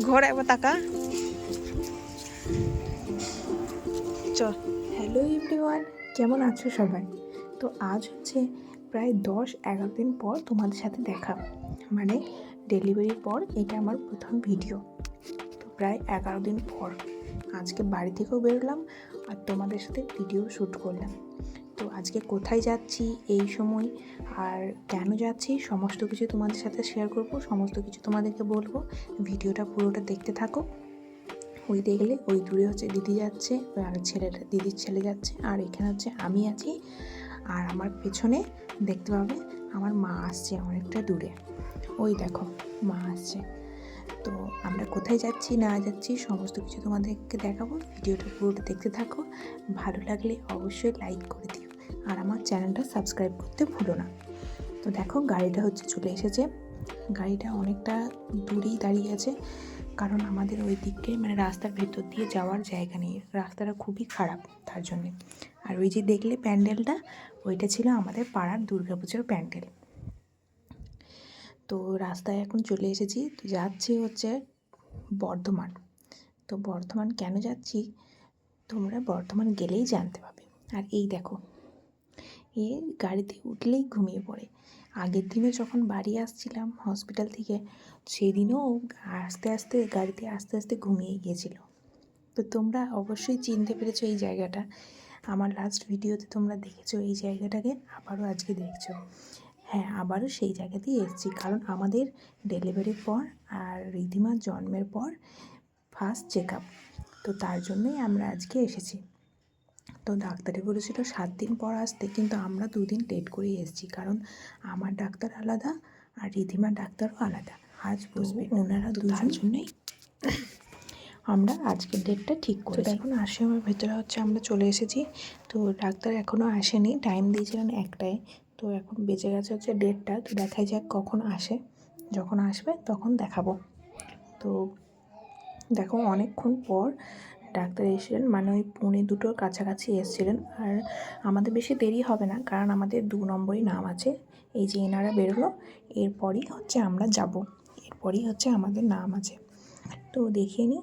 ঘর একবার তাকা চ। হ্যালো এভরিওয়ান, কেমন আছো সবাই? তো আজ হচ্ছে প্রায় 10-11 দিন পর তোমাদের সাথে দেখা, মানে ডেলিভারির পর এটা আমার প্রথম ভিডিও। তো প্রায় 11 দিন পর আজকে বাড়ি থেকেও বেরোলাম আর তোমাদের সাথে ভিডিও শ্যুট করলাম। তো আজকে কোথায় যাচ্ছি, এই সময় আর কেন যাচ্ছি সমস্ত কিছু তোমাদের সাথে শেয়ার করব, সমস্ত কিছু তোমাদেরকে বলবো। ভিডিওটা পুরোটা দেখতে থাকো। ওই দেখলে ওই দূরে হচ্ছে দিদি যাচ্ছে, আর দিদির ছেলে যাচ্ছে, আর এখানে হচ্ছে আমি আছি, আর আমার পেছনে দেখতে পাবে আমার মা আসছে অনেকটা দূরে। ওই দেখো মা আসছে। তো আমরা কোথায় যাচ্ছি না যাচ্ছি সমস্ত কিছু তোমাদেরকে দেখাবো। ভিডিওটা পুরোটা দেখতে থাকো, ভালো লাগলে অবশ্যই লাইক করে দিও আর আমার চ্যানেলটা সাবস্ক্রাইব করতে ভুলো না। তো দেখো গাড়িটা হচ্ছে চলে এসেছে। গাড়িটা অনেকটা দূরেই দাঁড়িয়ে আছে, কারণ আমাদের ওই দিকে মানে রাস্তার ভেতর দিয়ে যাওয়ার জায়গা নেই, রাস্তাটা খুবই খারাপ তার জন্যে। আর ওই যে দেখলে প্যান্ডেলটা, ওইটা ছিল আমাদের পাড়ার দুর্গাপুজোর প্যান্ডেল। তো রাস্তায় এখন চলে এসেছি, তো যাচ্ছি হচ্ছে বর্ধমান। তো বর্ধমান কেন যাচ্ছি তোমরা বর্ধমান গেলেই জানতে পারবে। আর এই দেখো, এ গাড়িতে উঠলেই ঘুমিয়ে পড়ে। আগের দিনে যখন বাড়ি আসছিলাম হসপিটাল থেকে, সেই দিনও আস্তে আস্তে গাড়িতে আস্তে আস্তে ঘুমিয়ে গিয়েছিল। তো তোমরা অবশ্যই চিনতে পেরেছো এই জায়গাটা, আমার লাস্ট ভিডিওতে তোমরা দেখেছো এই জায়গাটাকে, আবারও আজকে দেখছো। হ্যাঁ, আবারও সেই জায়গাতেই এসেছি, কারণ আমাদের ডেলিভারির পর আর রিধিমার জন্মের পর ফার্স্ট চেক আপ, তো তার জন্যই আমরা আজকে এসেছি। তো ডাক্তারে বলেছিল 7 দিন পর আসতে, কিন্তু আমরা 2 দিন লেট করেই এসেছি, কারণ আমার ডাক্তার আলাদা আর রিধিমার ডাক্তারও আলাদা, আজ বসবে ওনারা দুজন জন্যই আমরা আজকের ডেটটা ঠিক করেছি। এখন আশ্রমের ভেতরে হচ্ছে আমরা চলে এসেছি। তো ডাক্তার এখনও আসেনি, টাইম দিয়েছিলেন 1টায়, তো এখন বেঁচে গেছে হচ্ছে 1:30। তো দেখাই যাক কখন আসে, যখন আসবে তখন দেখাবো। তো দেখো অনেকক্ষণ পর ডাক্তার এসেছিলেন, মানে ওই 1:45 কাছাকাছি এসেছিলেন। আর আমাদের বেশি দেরি হবে না, কারণ আমাদের 2 নম্বরই নাম আছে। এই যে এনারা বেরোলো, এরপরই হচ্ছে আমরা যাব, এরপরই হচ্ছে আমাদের নাম আছে। তো দেখিয়ে নিই,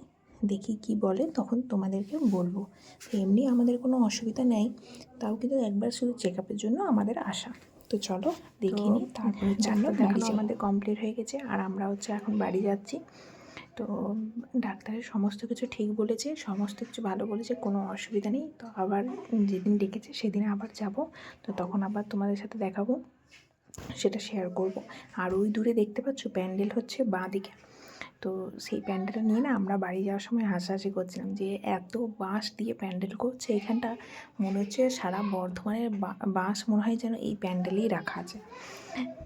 দেখি কি বলে, তখন তোমাদেরকে বলবো। এমনি আমাদের কোনো অসুবিধা নেই, তাও কিন্তু একবার শুধু চেক আপের জন্য আমাদের আসা। তো চলো দেখিয়ে নিই, তারপরে ডাক্তার দেখানো আমাদের কমপ্লিট হয়ে গেছে, আর আমরা হচ্ছে এখন বাড়ি যাচ্ছি। তো ডাক্তারের সমস্ত কিছু ঠিক বলেছে, সমস্ত কিছু ভালো বলেছে, কোনো অসুবিধা নেই। তো আবার যেদিন ডেকেছে সেদিন আবার যাব, তো তখন আবার তোমাদের সাথে দেখাবো, সেটা শেয়ার করব। আর ওই দূরে দেখতে পাচ্ছ প্যান্ডেল হচ্ছে বাঁ দিকে, তো সেই প্যান্ডেলটা নিয়ে না আমরা বাড়ি যাওয়ার সময় হাসাহাসি করছিলাম যে এত বাঁশ দিয়ে প্যান্ডেল করছে এখানটা, মনে হচ্ছে সারা বর্ধমানের বাঁশ মনে হয় যেন এই প্যান্ডেলেই রাখা আছে।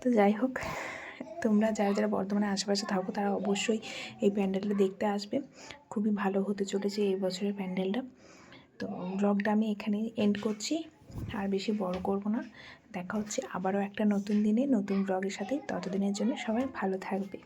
তো যাই হোক, তোমরা যারা যারা বর্ধমানের আশেপাশে থাকো তারা অবশ্যই এই প্যান্ডেলটা দেখতে আসবে, খুবই ভালো হতে চলেছে এই বছরের প্যান্ডেলটা। তো ব্লগটা আমি এখানেই এন্ড করছি, আর বেশি বড় করব না। দেখা হচ্ছে আবারও একটা নতুন দিনে নতুন ব্লগের সাথে, ততদিনের জন্য সবাই ভালো থাকবে।